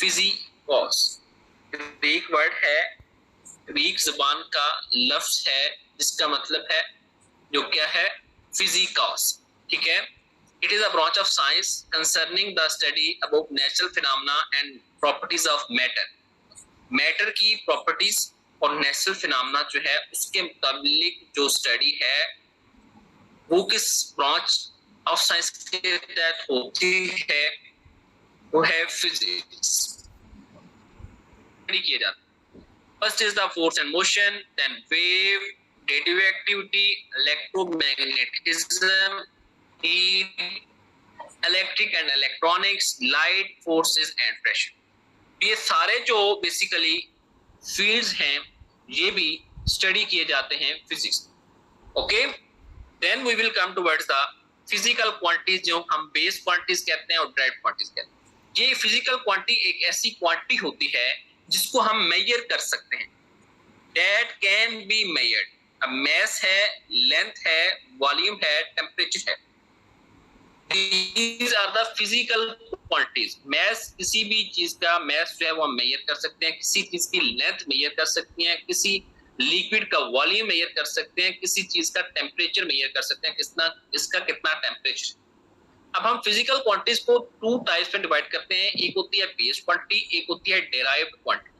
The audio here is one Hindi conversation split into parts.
फिजिकॉस ग्रीक वर्ड है, ग्रीक जुबान का लफ्ज है जिसका मतलब है जो क्या है, फिजिकॉस। ठीक है, it is a branch of science concerning the study about natural phenomena and properties of matter. Matter की प्रॉपर्टीज और नेचुरल फिनोमेना जो है उसके मुताबिक जो स्टडी है वो किस ब्रांच ऑफ साइंस के तहत होती है, वो है फिजिक्स। किए जाते, first is the force and motion, then wave, radioactivity, electromagnetism, heat, electric and electronics, light, forces and pressure. ये सारे जो बेसिकली फील्ड्स हैं ये भी स्टडी किए जाते हैं physics. Okay, then we will come towards the physical quantities जो हम बेस क्वांटिटीज कहते हैं और ड्राइव क्वांटिटीज कहते हैं। ये फिजिकल क्वांटिटी एक ऐसी क्वांटिटी होती है जिसको हम मेजर कर सकते हैं, दैट कैन बी मेजर्ड। अब मैस है, लेंथ है, वॉल्यूम है, टेम्परेचर है, these are the physical quantities। Mass, किसी भी चीज का मैस जो है वो हम मेजर कर सकते हैं, किसी चीज की लेंथ मेजर कर सकते हैं, किसी लिक्विड का वॉल्यूम मेजर कर सकते हैं, किसी चीज का टेम्परेचर मेजर कर सकते हैं, इसका कितना टेम्परेचर। अब हम फिजिकल क्वांटिटीज को टू टाइप्स में डिवाइड करते हैं, एक होती है बेस क्वांटिटी, एक होती है डेराइव्ड क्वांटिटी।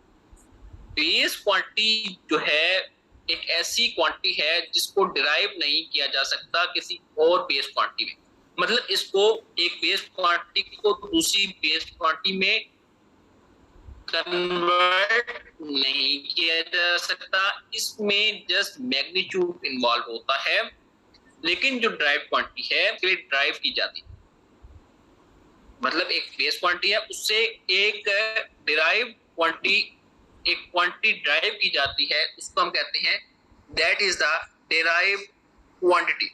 बेस क्वांटिटी जो है एक ऐसी क्वांटिटी है जिसको डिराइव नहीं किया जा सकता किसी और बेस क्वांटिटी में, मतलब इसको एक बेस क्वांटिटी को दूसरी बेस क्वांटिटी में कन्वर्ट नहीं किया जा सकता, इसमें जस्ट मैग्नीट्यूड इन्वॉल्व होता है। लेकिन जो ड्राइव क्वांटिटी है वो ड्राइव की जाती है, मतलब एक बेस क्वांटिटी है उससे एक डिराइव क्वांटिटी, एक क्वांटिटी ड्राइव की जाती है, उसको हम कहते हैं that is the derive quantity.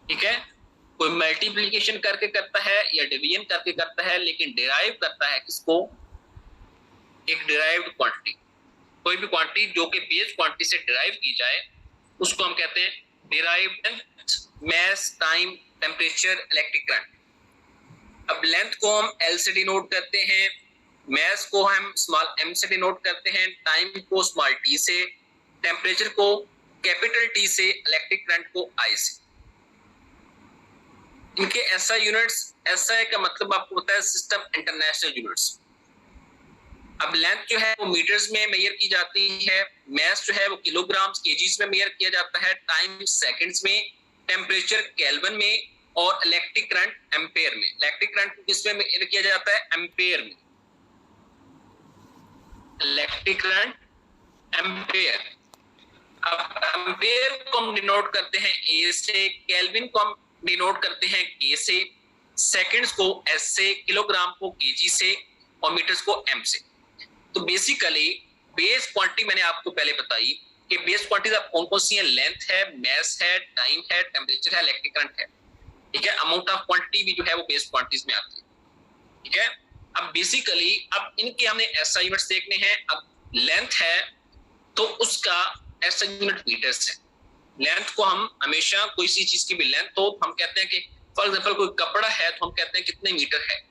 ठीक है, कोई मल्टीप्लिकेशन करके करता है या डिवीजन करके करता है, लेकिन डिराइव करता है किसको, एक डिराइव्ड क्वांटिटी। कोई भी क्वांटिटी जो कि बेस क्वांटिटी से डिराइव की जाए उसको हम कहते हैं derived. Mass, time, temperature, electric current. अब लेंथ को हम एल से डिनोट करते हैं, मैस को हम स्मॉल एम से डिनोट करते हैं, टाइम को स्मॉल टी से, टेम्परेचर को कैपिटल टी से, इलेक्ट्रिक करंट को आई से। इनके एसआई यूनिट्स, एसआई का मतलब आपको पता है सिस्टम इंटरनेशनल यूनिट्स। अब लेंथ जो है वो मीटर्स में मेजर की जाती है, मैस जो है वो किलोग्राम्स केजीज में मेजर किया जाता है, टाइम सेकंड्स में, टेम्परेचर केल्विन में, और इलेक्ट्रिक करंट एम्पेयर में। इलेक्ट्रिक करंट को किस में मेजर किया जाता है, एम्पेयर में। Electric current ampere. अब एम्पेयर को हम डिनोट करते हैं ए से, केल्विन को हम डिनोट करते हैं के से, सेकंड्स को एस से, किलोग्राम को केजी से, और मीटर्स को एम से। तो बेसिकली बेस क्वांटिटी मैंने आपको पहले बताई कि बेस क्वांटिटीज कौन कौन सी है, लेंथ है, मैस है, टाइम है, टेम्परेचर है, इलेक्ट्रिक करंट है। ठीक है, अमाउंट ऑफ क्वांटिटी भी जो है वो बेस क्वांटिटीज में आती है। ठीक है, अब बेसिकली अब इनके हमने एसआई यूनिट्स देखने हैं। अब लेंथ है तो उसका एसआई यूनिट मीटर्स है। लेंथ को हम हमेशा कोई सी चीज की भी लेंथ तो हम कहते हैं कि फॉर एग्जांपल कोई कपड़ा है तो हम कहते हैं कितने मीटर है,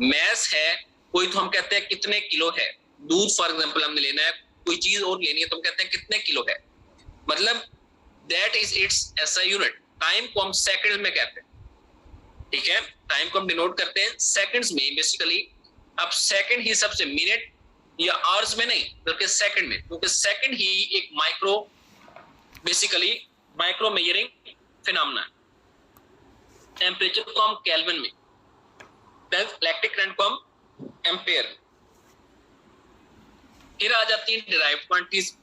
मैस है कोई तो हम कहते हैं कितने किलो है, दूध फॉर एग्जांपल हमने लेना है, कोई चीज और लेनी है तो हम कहते हैं कितने किलो है, मतलब that is it's SI unit. Time को हम सेकंड्स में कहते हैं। ठीक है, टाइम को हम डिनोट करते हैं सेकंड्स में बेसिकली। अब सेकंड ही सबसे, मिनट या आवर्स में नहीं बल्कि सेकंड में, क्योंकि सेकंड ही एक micro, basically micro measuring phenomena. Temperature को हम केल्विन में, इलेक्ट्रिक करंट को हम एम्पेयर। फिर आ जाती है डिराइव क्वांटिटीज,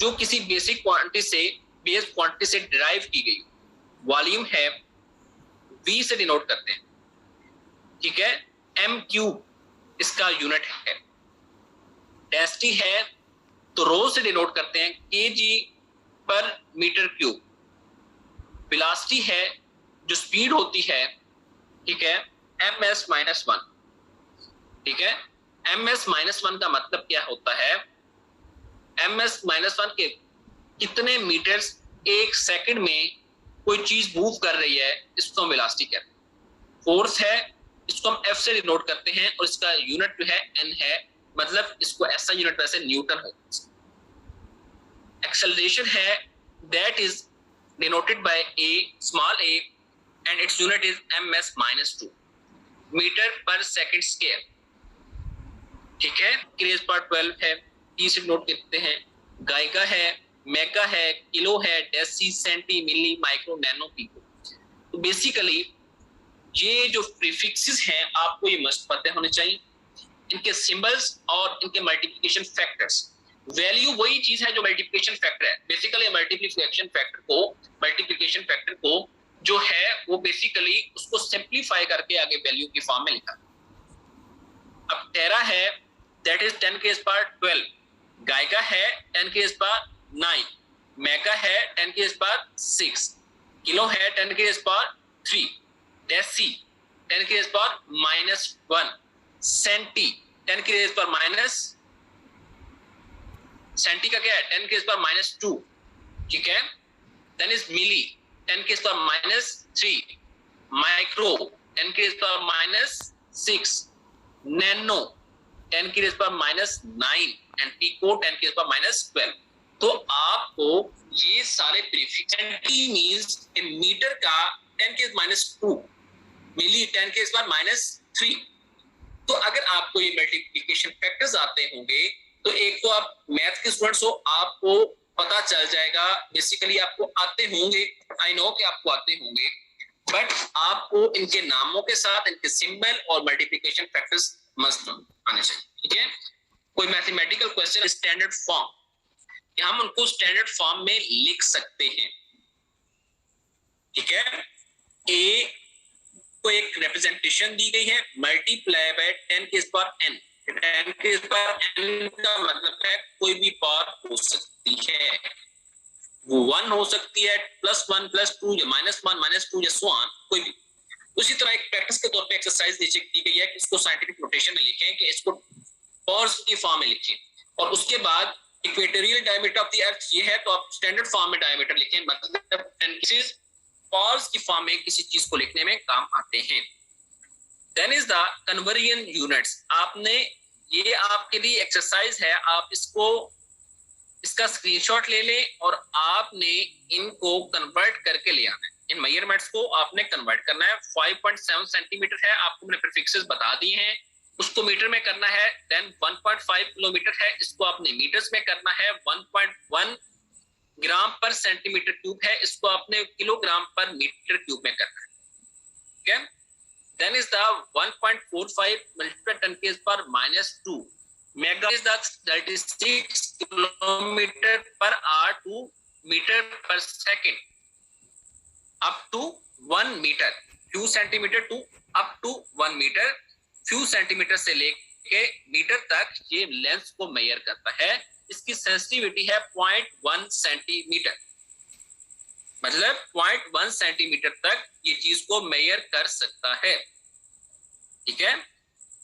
जो किसी बेसिक क्वांटिटी से, बेस क्वांटिटी से डिराइव की गई। वॉल्यूम है, वी से डिनोट करते हैं। ठीक है, एम क्यूब इसका यूनिट है। डेंसिटी है तो रो से डिनोट करते हैं, केजी पर मीटर क्यूब। वेलोसिटी है जो स्पीड होती है, ठीक है, ms -1। ठीक है, ms -1 का मतलब क्या होता है, ms -1 के कितने मीटर्स एक सेकंड में कोई चीज मूव कर रही है, इसको हम वेलोसिटी कहते हैं। फोर्स है इसको हम एफ से डिनोट करते हैं और इसका यूनिट जो है एन है, मतलब इसको ऐसा यूनिट वैसे न्यूटन है। एक्सेलरेशन है that is denoted by a, small a, and its unit is ms -2 metre per second square. ठीक है, क्रेज पर 12 है, टी से नोट करते हैं, गाइगा है, मेगा है, किलो है, डेसी, सेंटी, मिली, माइक्रो, नैनो, पिको। तो बेसिकली ये जो प्रीफिक्सेस हैं आपको ये मस्ट पता होने चाहिए, इनके सिंबल्स और इनके मल्टीप्लिकेशन फैक्टर्स। वैल्यू वही चीज है जो मल्टीप्लिकेशन फैक्टर है। बेसिकली मल्टीप्लिकेशन फैक्टर को जो है वो बेसिकली उसको सिंप्लीफाई करके आगे वैल्यू की फॉर्म में लिखा। अब टेरा है दैट इज 10 के पावर 12, गाइगा है 10 के पावर 9, मेगा है 10 के पावर 6, किलो है 10 के पावर 3, डेसी 10 के पावर -1, सेंटी 10 के पावर सेंटी का क्या है 10 के पावर -2, ठीक है। देन इज मिली 10 के पावर -3, माइक्रो 10 के पावर -6, नैनो 10 के पावर -9 एंड पिको 10 के पावर -12। तो आपको ये सारे प्रीफिक्स, सेंटी मींस मीटर का 10 के -2, मिली 10 के पावर -3। तो अगर आपको ये मल्टीप्लिकेशन फैक्टर्स आते होंगे तो एक तो आप मैथ के स्टूडेंट्स हो, आपको पता चल जाएगा, बेसिकली आपको आते होंगे, आई नो कि आपको आते होंगे, बट आपको इनके नामों के साथ इनके सिंबल और मल्टीप्लिकेशन फैक्टर्स मस्ट आने चाहिए। ठीक है, कोई मैथमेटिकल क्वेश्चन स्टैंडर्ड फॉर्म, हम उनको स्टैंडर्ड फॉर्म में लिख सकते हैं। ठीक है, ए को एक रिप्रेजेंटेशन दी गई है, मल्टीप्लाई बाय 10 के पावर n। 10 के पावर n का मतलब है कोई भी पावर हो सकती है, वो 1 हो सकती है, +1 +2 या -1 -2 या सो ऑन, कोई भी। उसी तरह एक प्रैक्टिस के तौर पे एक्सरसाइज नीचे दी गई है कि इसको साइंटिफिक नोटेशन में लिखें, कि इसको पावर्स की फॉर्म में लिखें, और उसके बाद equatorial diameter of the earth ये है तो आप स्टैंडर्ड फॉर्म में डायमीटर लिखें, मतलब 10 पावर्स की फॉर्म में किसी चीज को लिखने में काम आते हैं। Then is the conversion units. आपने ये आपके लिए एक्सरसाइज है, आप इसको इसका स्क्रीनशॉट ले लें और आपने इनको कन्वर्ट करके ले आना है। इन मेजरमेंट्स को आपने कन्वर्ट करना है। 5.7 सेंटीमीटर है, आपको मैंने प्रीफिक्सेस बता दिए हैं, उसको मीटर में करना है। देन 1.5 किलोमीटर है, इसको आपने मीटर्स में करना है। 1.1 ग्राम पर सेंटीमीटर क्यूब है, इसको आपने किलोग्राम पर मीटर क्यूब में करना है। ठीक है, देन इज द 1.45 मल्टीप्लाई 10 के power -2 mega is the 36 kilometre per hour to metre per second up to 1 metre, few centimetre to up to 1 metre, few centimetre से लेके मीटर तक ये लेंथ को मेजर करता है। इसकी सेंसिटिविटी है 0.1 सेंटीमीटर, मतलब 0.1 सेंटीमीटर तक ये चीज को मेजर कर सकता है। ठीक है,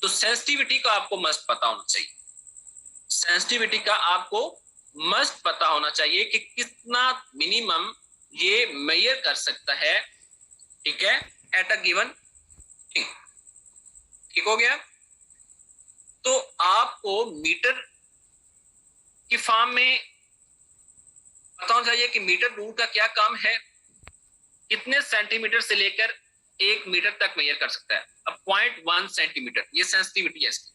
तो सेंसिटिविटी का आपको मस्ट पता होना चाहिए, सेंसिटिविटी का आपको मस्ट पता होना चाहिए कि कितना मिनिमम ये मेजर कर सकता है। ठीक है, एट अ गिवन, ठीक हो गया। तो आपको मीटर की फॉर्म में पता होना चाहिए कि मीटर दूर का क्या काम है, कितने सेंटीमीटर से लेकर 1 मीटर तक मेजर कर सकता है। अब 0.1 सेंटीमीटर ये सेंसिटिविटी है इसकी।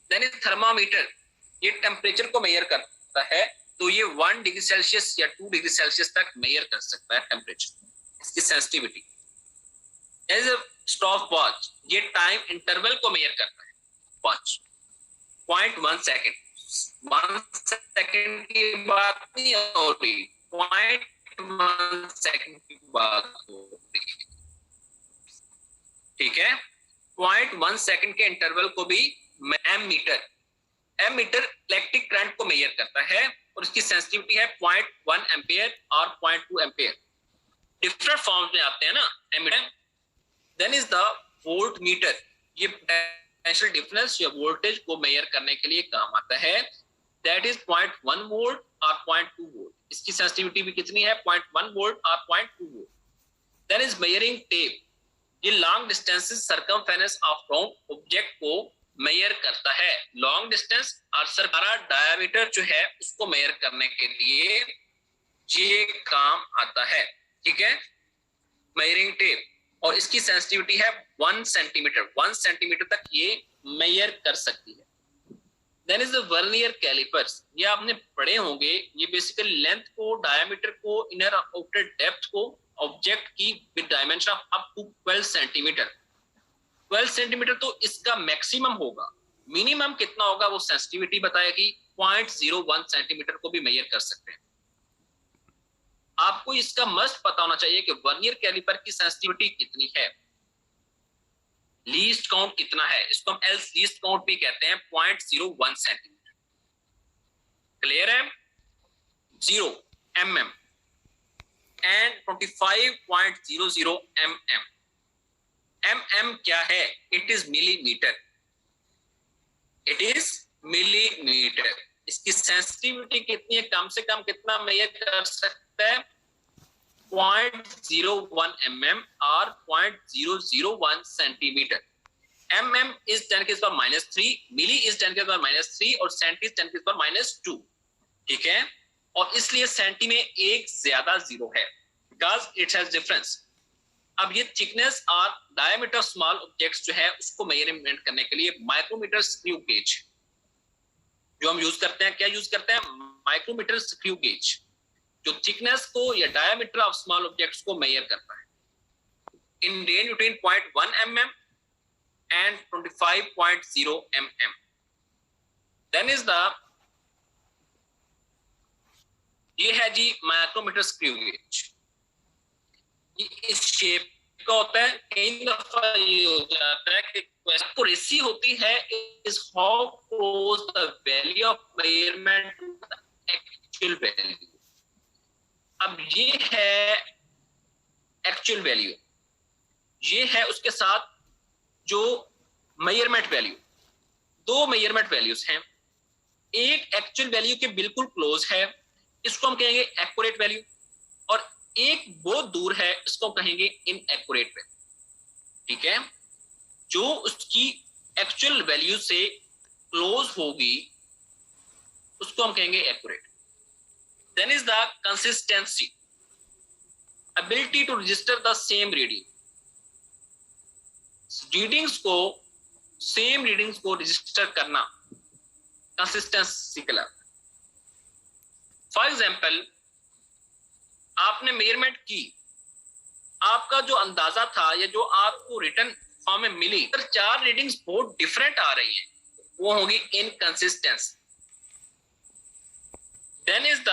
देन थर्मामीटर, ये टेम्परेचर को मेजर करता है, तो ये 1 डिग्री सेल्सियस या 2 डिग्री सेल्सियस तक मेजर कर सकता है टेम्परेचर, इसकी sensitivity. As a stopwatch, ये टाइम इंटरवल को मेजर करता है, वॉच 0.1 सेकेंड, 1 सेकेंड की बात नहीं हो रही, 0.1 सेकेंड की बात हो रही। ठीक है, 0.1 सेकेंड के इंटरवल को भी एम मीटर इलेक्ट्रिक करंट को मेजर करता है और इसकी सेंसिटिविटी है 0.1 एम्पियर और 0.2 एम्पियर। डिफरेंट फॉर्म्स में आते हैं ना ammeter. Then is the voltmeter, ये पोटेंशियल डिफरेंस या वोल्टेज को मेजर करने के लिए काम आता है। दैट इज 0.1 वोल्ट और 0.2 वोल्ट, इसकी सेंसिटिविटी भी कितनी है 0.1 वोल्ट और 0.2 volt. Then is measuring tape, ये long distance circumference of round object को मेजर करता है। लॉन्ग डिस्टेंस और सरकारा डायमीटर जो है उसको मेजर करने के लिए ये काम आता है। ठीक है, मेजरिंग टेप, और इसकी सेंसिटिविटी है 1 सेंटीमीटर। 1 सेंटीमीटर तक ये मेजर कर सकती है। Then is the vernier callipers, ये आपने पढ़े होंगे। ये बेसिकली लेंथ को, डायमीटर को, इनर आउटर डेप्थ को ऑब्जेक्ट की with dimension of up to 12 centimetre. 12 centimetre तो इसका मैक्सिमम होगा, मिनिमम कितना होगा वो सेंसिटिविटी बताएगी। 0.01 सेंटीमीटर को भी मेजर कर सकते हैं। आपको इसका मस्ट पता होना चाहिए कि वर्नियर कैलिपर की सेंसिटिविटी कितनी है, लीस्ट काउंट कितना है। इसको हम एल लीस्ट काउंट भी कहते हैं, 0.01 सेंटीमीटर। क्लियर है? 0 mm एंड 25.00 mm। mm क्या है? It is millimetre. It is millimetre. इसकी सेंसिटिविटी कितनी है? कम से कम कितना मेजर कर सकता है? 0.01 mm और 0.001 सेंटीमीटर। mm is 10 के पावर -3, मिली is 10 के पावर -3 और सेंटी is 10 के पावर -2। ठीक है, और इसलिए सेंटी में एक ज्यादा जीरो है, बिकॉज इट हैज डिफरेंस। अब ये थिकनेस और डायमीटर स्मॉल ऑब्जेक्ट्स जो है उसको मेजरमेंट करने के लिए माइक्रोमीटर स्क्रू गेज जो हम यूज करते हैं, क्या यूज करते हैं? माइक्रोमीटर स्क्रू गेज, जो थिकनेस को या डायमीटर ऑफ स्मॉल ऑब्जेक्ट्स को मेजर करता है in range between 0.1 mm and 25.0 mm। Then is the, ये है जी माइक्रोमीटर स्क्रू गेज। ये इस शेप का होता है। कई दफा ये हो जाता है कि एक्यूरेसी होती है is how close the value of measurement to the actual value. अब ये है एक्चुअल वैल्यू, ये है उसके साथ जो मेजरमेंट वैल्यू। दो मेजरमेंट वैल्यूज हैं, एक एक्चुअल वैल्यू के बिल्कुल क्लोज है, इसको हम कहेंगे एक्यूरेट वैल्यू, और एक बहुत दूर है, इसको कहेंगे इनएक्यूरेट वैल्यू। ठीक है, जो उसकी एक्चुअल वैल्यू से क्लोज होगी उसको हम कहेंगे accurate. Then is the consistency, ability to register the same reading। Readings को, सेम रीडिंग्स को रजिस्टर करना कंसिस्टेंसी कहलाता है। फॉर एग्जाम्पल, आपने मेजरमेंट की, आपका जो अंदाजा था या जो आपको रिटर्न फॉर्म में मिली, अगर 4 रीडिंग्स बहुत डिफरेंट आ रही हैं, वो होगी इनकंसिस्टेंसी। Then is the